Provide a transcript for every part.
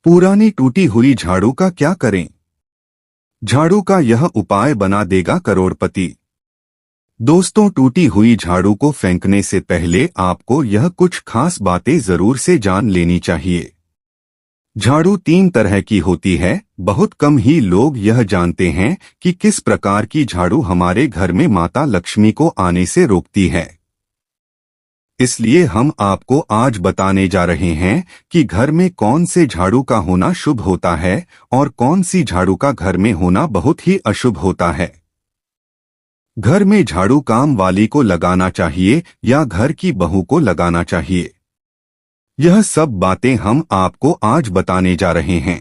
पुरानी टूटी हुई झाड़ू का क्या करें? झाड़ू का यह उपाय बना देगा करोड़पति। दोस्तों, टूटी हुई झाड़ू को फेंकने से पहले आपको यह कुछ खास बातें जरूर से जान लेनी चाहिए। झाड़ू तीन तरह की होती है। बहुत कम ही लोग यह जानते हैं कि किस प्रकार की झाड़ू हमारे घर में माता लक्ष्मी को आने से रोकती है। इसलिए हम आपको आज बताने जा रहे हैं कि घर में कौन से झाड़ू का होना शुभ होता है और कौन सी झाड़ू का घर में होना बहुत ही अशुभ होता है। घर में झाड़ू काम वाली को लगाना चाहिए या घर की बहू को लगाना चाहिए, यह सब बातें हम आपको आज बताने जा रहे हैं।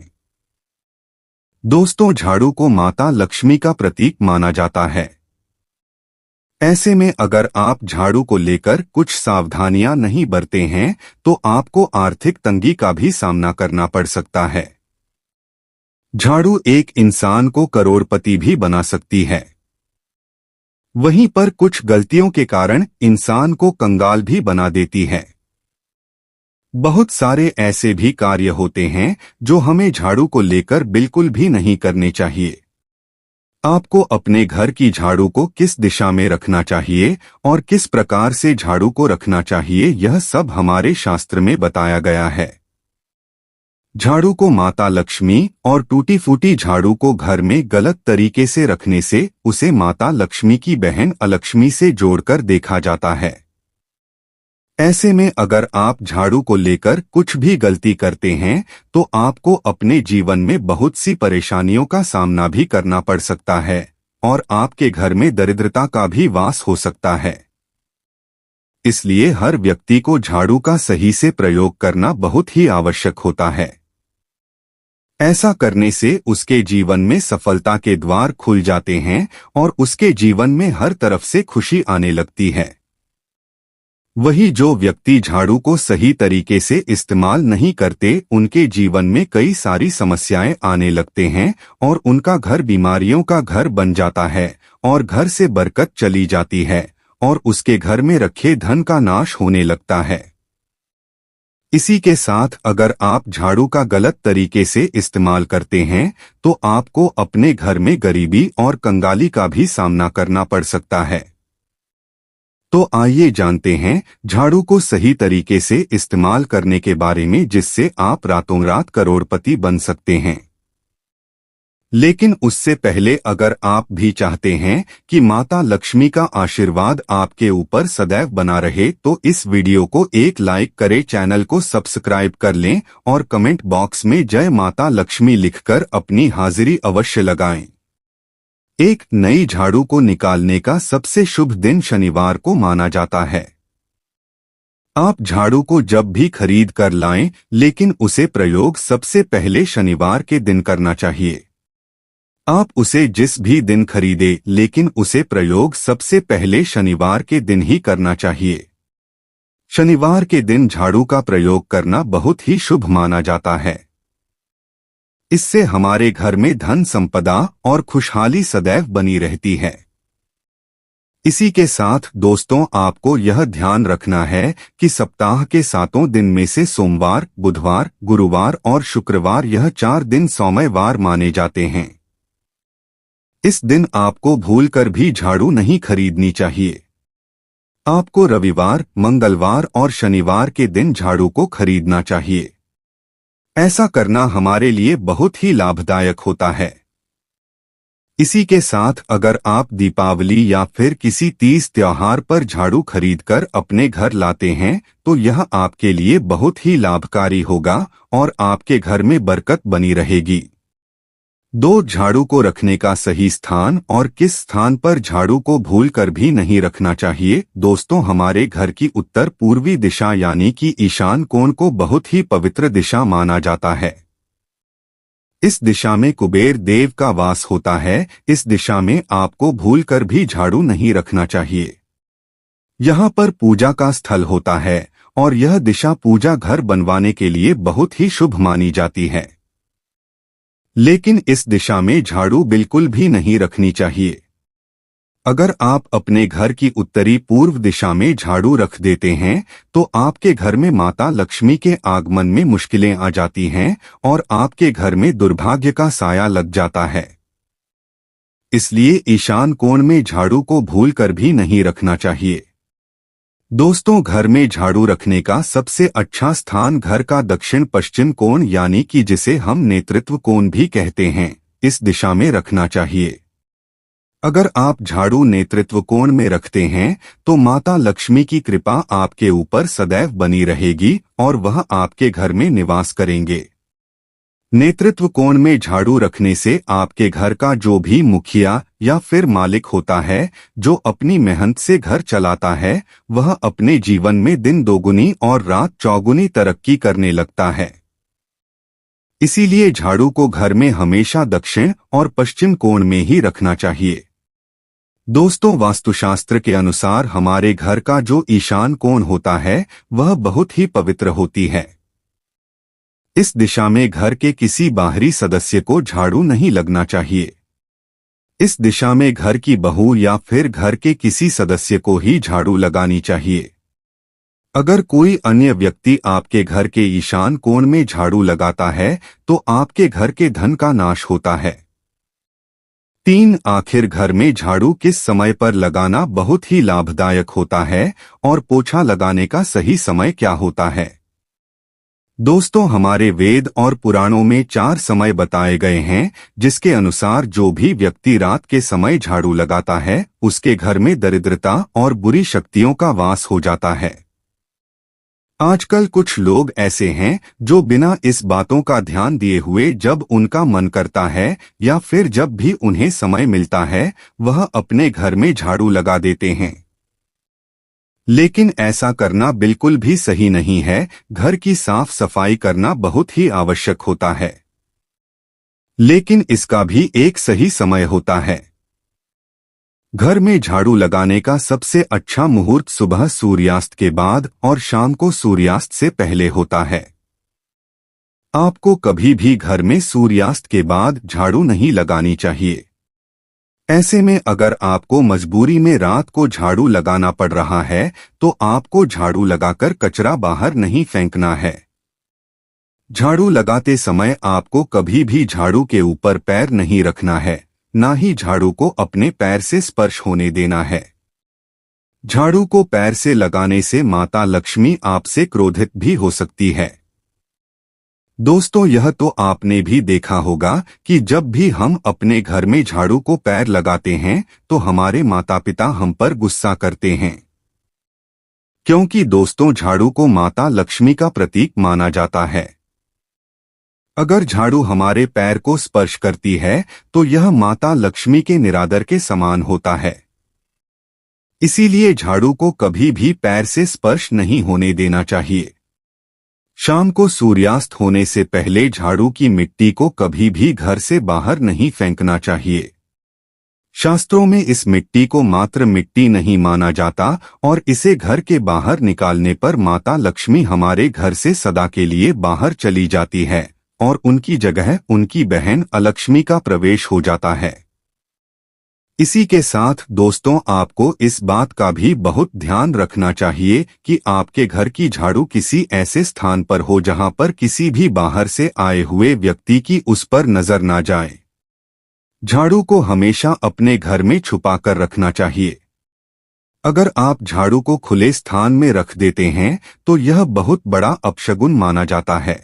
दोस्तों, झाड़ू को माता लक्ष्मी का प्रतीक माना जाता है। ऐसे में अगर आप झाड़ू को लेकर कुछ सावधानियां नहीं बरते हैं तो आपको आर्थिक तंगी का भी सामना करना पड़ सकता है। झाड़ू एक इंसान को करोड़पति भी बना सकती है, वहीं पर कुछ गलतियों के कारण इंसान को कंगाल भी बना देती है। बहुत सारे ऐसे भी कार्य होते हैं जो हमें झाड़ू को लेकर बिल्कुल भी नहीं करने चाहिए। आपको अपने घर की झाड़ू को किस दिशा में रखना चाहिए और किस प्रकार से झाड़ू को रखना चाहिए, यह सब हमारे शास्त्र में बताया गया है। झाड़ू को माता लक्ष्मी और टूटी फूटी झाड़ू को घर में गलत तरीके से रखने से उसे माता लक्ष्मी की बहन अलक्ष्मी से जोड़कर देखा जाता है। ऐसे में अगर आप झाड़ू को लेकर कुछ भी गलती करते हैं तो आपको अपने जीवन में बहुत सी परेशानियों का सामना भी करना पड़ सकता है और आपके घर में दरिद्रता का भी वास हो सकता है। इसलिए हर व्यक्ति को झाड़ू का सही से प्रयोग करना बहुत ही आवश्यक होता है। ऐसा करने से उसके जीवन में सफलता के द्वार खुल जाते हैं और उसके जीवन में हर तरफ से खुशी आने लगती है। वही जो व्यक्ति झाड़ू को सही तरीके से इस्तेमाल नहीं करते, उनके जीवन में कई सारी समस्याएं आने लगते हैं और उनका घर बीमारियों का घर बन जाता है और घर से बरकत चली जाती है और उसके घर में रखे धन का नाश होने लगता है। इसी के साथ अगर आप झाड़ू का गलत तरीके से इस्तेमाल करते हैं तो आपको अपने घर में गरीबी और कंगाली का भी सामना करना पड़ सकता है। तो आइए जानते हैं झाड़ू को सही तरीके से इस्तेमाल करने के बारे में, जिससे आप रातों रात करोड़पति बन सकते हैं। लेकिन उससे पहले अगर आप भी चाहते हैं कि माता लक्ष्मी का आशीर्वाद आपके ऊपर सदैव बना रहे तो इस वीडियो को एक लाइक करें, चैनल को सब्सक्राइब कर लें और कमेंट बॉक्स में जय माता लक्ष्मी लिखकर अपनी हाजिरी अवश्य लगाएं। एक नई झाड़ू को निकालने का सबसे शुभ दिन शनिवार को माना जाता है। आप झाड़ू को जब भी खरीद कर लाएं, लेकिन उसे प्रयोग सबसे पहले शनिवार के दिन करना चाहिए। आप उसे जिस भी दिन खरीदे, लेकिन उसे प्रयोग सबसे पहले शनिवार के दिन ही करना चाहिए। शनिवार के दिन झाड़ू का प्रयोग करना बहुत ही शुभ माना जाता है। इससे हमारे घर में धन संपदा और खुशहाली सदैव बनी रहती है। इसी के साथ दोस्तों, आपको यह ध्यान रखना है कि सप्ताह के 7 दिन में से सोमवार, बुधवार, गुरुवार और शुक्रवार यह 4 दिन सौम्यवार माने जाते हैं। इस दिन आपको भूलकर भी झाड़ू नहीं खरीदनी चाहिए। आपको रविवार, मंगलवार और शनिवार के दिन झाड़ू को खरीदना चाहिए। ऐसा करना हमारे लिए बहुत ही लाभदायक होता है। इसी के साथ अगर आप दीपावली या फिर किसी तीज त्योहार पर झाड़ू खरीदकर अपने घर लाते हैं तो यह आपके लिए बहुत ही लाभकारी होगा और आपके घर में बरकत बनी रहेगी। 2 झाड़ू को रखने का सही स्थान और किस स्थान पर झाड़ू को भूलकर भी नहीं रखना चाहिए। दोस्तों, हमारे घर की उत्तर पूर्वी दिशा यानी कि ईशान कोण को बहुत ही पवित्र दिशा माना जाता है। इस दिशा में कुबेर देव का वास होता है। इस दिशा में आपको भूलकर भी झाड़ू नहीं रखना चाहिए। यहाँ पर पूजा का स्थल होता है और यह दिशा पूजा घर बनवाने के लिए बहुत ही शुभ मानी जाती है। लेकिन इस दिशा में झाड़ू बिल्कुल भी नहीं रखनी चाहिए। अगर आप अपने घर की उत्तरी पूर्व दिशा में झाड़ू रख देते हैं तो आपके घर में माता लक्ष्मी के आगमन में मुश्किलें आ जाती हैं और आपके घर में दुर्भाग्य का साया लग जाता है। इसलिए ईशान कोण में झाड़ू को भूलकर भी नहीं रखना चाहिए। दोस्तों, घर में झाड़ू रखने का सबसे अच्छा स्थान घर का दक्षिण पश्चिम कोण यानी कि जिसे हम नेतृत्व कोण भी कहते हैं, इस दिशा में रखना चाहिए। अगर आप झाड़ू नेतृत्व कोण में रखते हैं तो माता लक्ष्मी की कृपा आपके ऊपर सदैव बनी रहेगी और वह आपके घर में निवास करेंगे। नेतृत्व कोण में झाड़ू रखने से आपके घर का जो भी मुखिया या फिर मालिक होता है, जो अपनी मेहनत से घर चलाता है, वह अपने जीवन में दिन दोगुनी और रात चौगुनी तरक्की करने लगता है। इसीलिए झाड़ू को घर में हमेशा दक्षिण और पश्चिम कोण में ही रखना चाहिए। दोस्तों, वास्तुशास्त्र के अनुसार हमारे घर का जो ईशान कोण होता है वह बहुत ही पवित्र होती है। इस दिशा में घर के किसी बाहरी सदस्य को झाड़ू नहीं लगना चाहिए। इस दिशा में घर की बहू या फिर घर के किसी सदस्य को ही झाड़ू लगानी चाहिए। अगर कोई अन्य व्यक्ति आपके घर के ईशान कोण में झाड़ू लगाता है तो आपके घर के धन का नाश होता है। 3. आखिर घर में झाड़ू किस समय पर लगाना बहुत ही लाभदायक होता है और पोछा लगाने का सही समय क्या होता है? दोस्तों, हमारे वेद और पुराणों में 4 समय बताए गए हैं, जिसके अनुसार जो भी व्यक्ति रात के समय झाड़ू लगाता है उसके घर में दरिद्रता और बुरी शक्तियों का वास हो जाता है। आजकल कुछ लोग ऐसे हैं जो बिना इस बातों का ध्यान दिए हुए जब उनका मन करता है या फिर जब भी उन्हें समय मिलता है वह अपने घर में झाड़ू लगा देते हैं। लेकिन ऐसा करना बिल्कुल भी सही नहीं है। घर की साफ सफाई करना बहुत ही आवश्यक होता है, लेकिन इसका भी एक सही समय होता है। घर में झाड़ू लगाने का सबसे अच्छा मुहूर्त सुबह सूर्यास्त के बाद और शाम को सूर्यास्त से पहले होता है। आपको कभी भी घर में सूर्यास्त के बाद झाड़ू नहीं लगानी चाहिए। ऐसे में अगर आपको मजबूरी में रात को झाड़ू लगाना पड़ रहा है तो आपको झाड़ू लगाकर कचरा बाहर नहीं फेंकना है। झाड़ू लगाते समय आपको कभी भी झाड़ू के ऊपर पैर नहीं रखना है, ना ही झाड़ू को अपने पैर से स्पर्श होने देना है। झाड़ू को पैर से लगाने से माता लक्ष्मी आपसे क्रोधित भी हो सकती है। दोस्तों, यह तो आपने भी देखा होगा कि जब भी हम अपने घर में झाड़ू को पैर लगाते हैं तो हमारे माता पिता हम पर गुस्सा करते हैं, क्योंकि दोस्तों झाड़ू को माता लक्ष्मी का प्रतीक माना जाता है। अगर झाड़ू हमारे पैर को स्पर्श करती है तो यह माता लक्ष्मी के निरादर के समान होता है। इसीलिए झाड़ू को कभी भी पैर से स्पर्श नहीं होने देना चाहिए। शाम को सूर्यास्त होने से पहले झाड़ू की मिट्टी को कभी भी घर से बाहर नहीं फेंकना चाहिए। शास्त्रों में इस मिट्टी को मात्र मिट्टी नहीं माना जाता और इसे घर के बाहर निकालने पर माता लक्ष्मी हमारे घर से सदा के लिए बाहर चली जाती है और उनकी जगह उनकी बहन अलक्ष्मी का प्रवेश हो जाता है। इसी के साथ दोस्तों, आपको इस बात का भी बहुत ध्यान रखना चाहिए कि आपके घर की झाड़ू किसी ऐसे स्थान पर हो जहां पर किसी भी बाहर से आए हुए व्यक्ति की उस पर नजर ना जाए। झाड़ू को हमेशा अपने घर में छुपा कर रखना चाहिए। अगर आप झाड़ू को खुले स्थान में रख देते हैं तो यह बहुत बड़ा अपशगुन माना जाता है।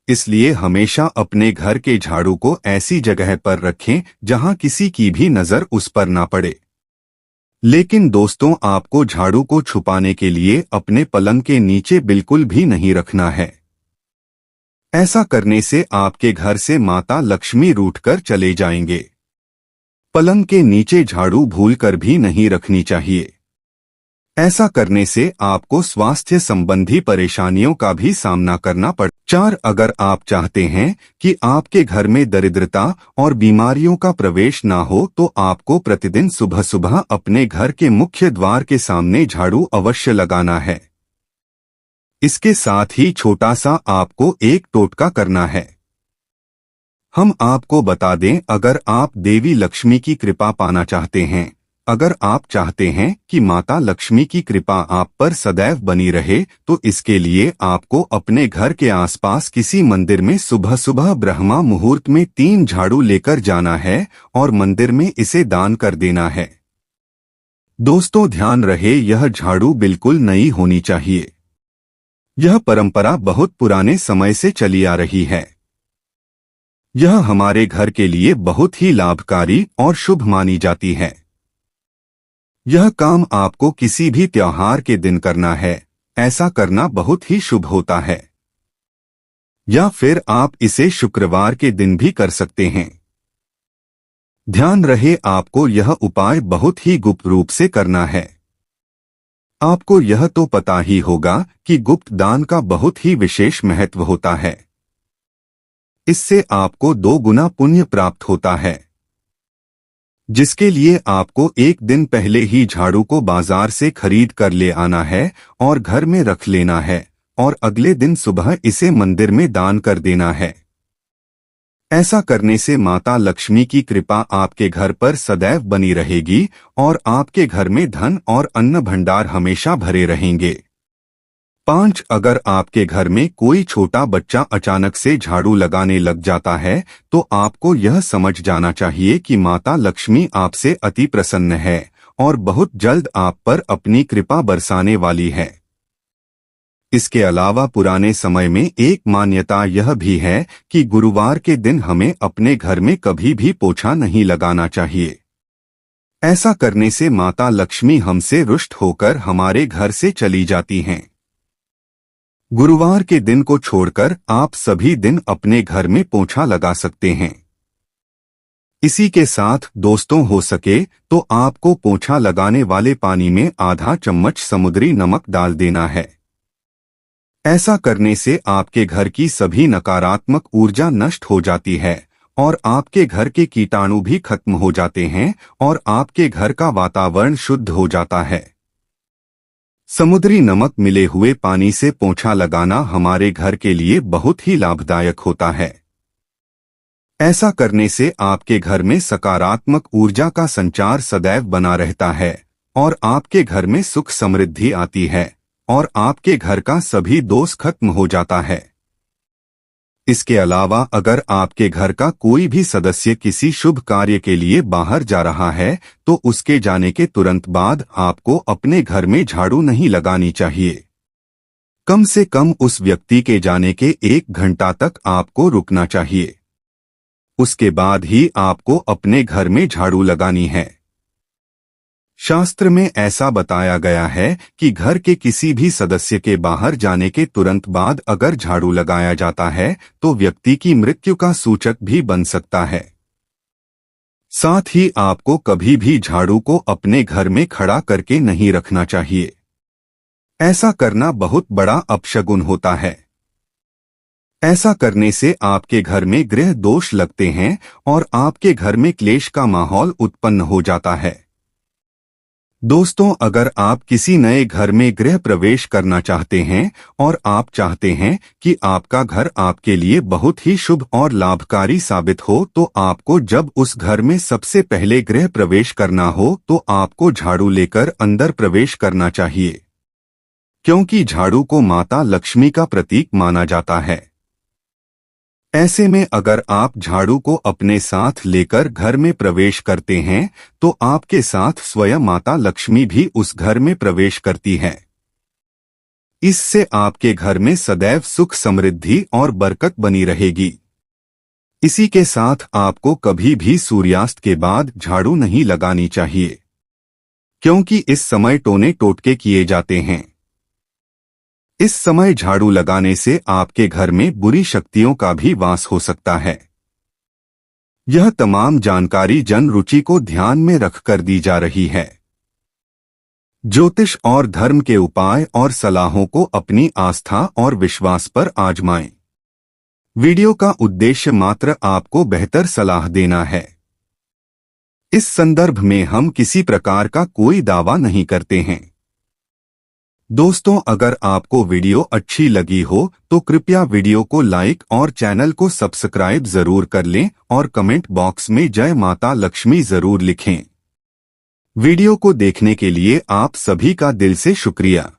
इसलिए हमेशा अपने घर के झाड़ू को ऐसी जगह पर रखें जहां किसी की भी नजर उस पर ना पड़े। लेकिन दोस्तों, आपको झाड़ू को छुपाने के लिए अपने पलंग के नीचे बिल्कुल भी नहीं रखना है। ऐसा करने से आपके घर से माता लक्ष्मी रूठकर चले जाएंगे। पलंग के नीचे झाड़ू भूलकर भी नहीं रखनी चाहिए। ऐसा करने से आपको स्वास्थ्य संबंधी परेशानियों का भी सामना करना पड़। 4. अगर आप चाहते हैं कि आपके घर में दरिद्रता और बीमारियों का प्रवेश ना हो तो आपको प्रतिदिन सुबह सुबह अपने घर के मुख्य द्वार के सामने झाड़ू अवश्य लगाना है। इसके साथ ही छोटा सा आपको एक टोटका करना है। हम आपको बता दें, अगर आप देवी लक्ष्मी की कृपा पाना चाहते हैं, अगर आप चाहते हैं कि माता लक्ष्मी की कृपा आप पर सदैव बनी रहे, तो इसके लिए आपको अपने घर के आसपास किसी मंदिर में सुबह सुबह ब्रह्मा मुहूर्त में 3 झाड़ू लेकर जाना है और मंदिर में इसे दान कर देना है। दोस्तों ध्यान रहे, यह झाड़ू बिल्कुल नई होनी चाहिए। यह परंपरा बहुत पुराने समय से चली आ रही है। यह हमारे घर के लिए बहुत ही लाभकारी और शुभ मानी जाती है। यह काम आपको किसी भी त्योहार के दिन करना है। ऐसा करना बहुत ही शुभ होता है। या फिर आप इसे शुक्रवार के दिन भी कर सकते हैं। ध्यान रहे, आपको यह उपाय बहुत ही गुप्त रूप से करना है। आपको यह तो पता ही होगा कि गुप्त दान का बहुत ही विशेष महत्व होता है। इससे आपको 2 गुना पुण्य प्राप्त होता है, जिसके लिए आपको एक दिन पहले ही झाड़ू को बाजार से खरीद कर ले आना है और घर में रख लेना है और अगले दिन सुबह इसे मंदिर में दान कर देना है। ऐसा करने से माता लक्ष्मी की कृपा आपके घर पर सदैव बनी रहेगी और आपके घर में धन और अन्न भंडार हमेशा भरे रहेंगे। 5. अगर आपके घर में कोई छोटा बच्चा अचानक से झाड़ू लगाने लग जाता है, तो आपको यह समझ जाना चाहिए कि माता लक्ष्मी आपसे अति प्रसन्न है और बहुत जल्द आप पर अपनी कृपा बरसाने वाली है। इसके अलावा पुराने समय में एक मान्यता यह भी है कि गुरुवार के दिन हमें अपने घर में कभी भी पोछा नहीं लगाना चाहिए। ऐसा करने से माता लक्ष्मी हमसे रुष्ट होकर हमारे घर से चली जाती हैं। गुरुवार के दिन को छोड़कर आप सभी दिन अपने घर में पोछा लगा सकते हैं। इसी के साथ दोस्तों, हो सके तो आपको पोछा लगाने वाले पानी में आधा चम्मच समुद्री नमक डाल देना है। ऐसा करने से आपके घर की सभी नकारात्मक ऊर्जा नष्ट हो जाती है और आपके घर के कीटाणु भी खत्म हो जाते हैं और आपके घर का वातावरण शुद्ध हो जाता है। समुद्री नमक मिले हुए पानी से पोछा लगाना हमारे घर के लिए बहुत ही लाभदायक होता है। ऐसा करने से आपके घर में सकारात्मक ऊर्जा का संचार सदैव बना रहता है और आपके घर में सुख समृद्धि आती है और आपके घर का सभी दोष खत्म हो जाता है। इसके अलावा अगर आपके घर का कोई भी सदस्य किसी शुभ कार्य के लिए बाहर जा रहा है, तो उसके जाने के तुरंत बाद आपको अपने घर में झाड़ू नहीं लगानी चाहिए। कम से कम उस व्यक्ति के जाने के 1 घंटा तक आपको रुकना चाहिए। उसके बाद ही आपको अपने घर में झाड़ू लगानी है। शास्त्र में ऐसा बताया गया है कि घर के किसी भी सदस्य के बाहर जाने के तुरंत बाद अगर झाड़ू लगाया जाता है तो व्यक्ति की मृत्यु का सूचक भी बन सकता है। साथ ही आपको कभी भी झाड़ू को अपने घर में खड़ा करके नहीं रखना चाहिए। ऐसा करना बहुत बड़ा अपशगुन होता है। ऐसा करने से आपके घर में ग्रह दोष लगते हैं और आपके घर में क्लेश का माहौल उत्पन्न हो जाता है। दोस्तों, अगर आप किसी नए घर में गृह प्रवेश करना चाहते हैं और आप चाहते हैं कि आपका घर आपके लिए बहुत ही शुभ और लाभकारी साबित हो, तो आपको जब उस घर में सबसे पहले गृह प्रवेश करना हो तो आपको झाड़ू लेकर अंदर प्रवेश करना चाहिए, क्योंकि झाड़ू को माता लक्ष्मी का प्रतीक माना जाता है। ऐसे में अगर आप झाड़ू को अपने साथ लेकर घर में प्रवेश करते हैं तो आपके साथ स्वयं माता लक्ष्मी भी उस घर में प्रवेश करती है। इससे आपके घर में सदैव सुख समृद्धि और बरकत बनी रहेगी। इसी के साथ आपको कभी भी सूर्यास्त के बाद झाड़ू नहीं लगानी चाहिए, क्योंकि इस समय टोने टोटके किए जाते हैं। इस समय झाड़ू लगाने से आपके घर में बुरी शक्तियों का भी वास हो सकता है। यह तमाम जानकारी जन रुचि को ध्यान में रखकर दी जा रही है। ज्योतिष और धर्म के उपाय और सलाहों को अपनी आस्था और विश्वास पर आजमाएं। वीडियो का उद्देश्य मात्र आपको बेहतर सलाह देना है। इस संदर्भ में हम किसी प्रकार का कोई दावा नहीं करते हैं। दोस्तों, अगर आपको वीडियो अच्छी लगी हो तो कृपया वीडियो को लाइक और चैनल को सब्सक्राइब जरूर कर लें और कमेंट बॉक्स में जय माता लक्ष्मी जरूर लिखें। वीडियो को देखने के लिए आप सभी का दिल से शुक्रिया।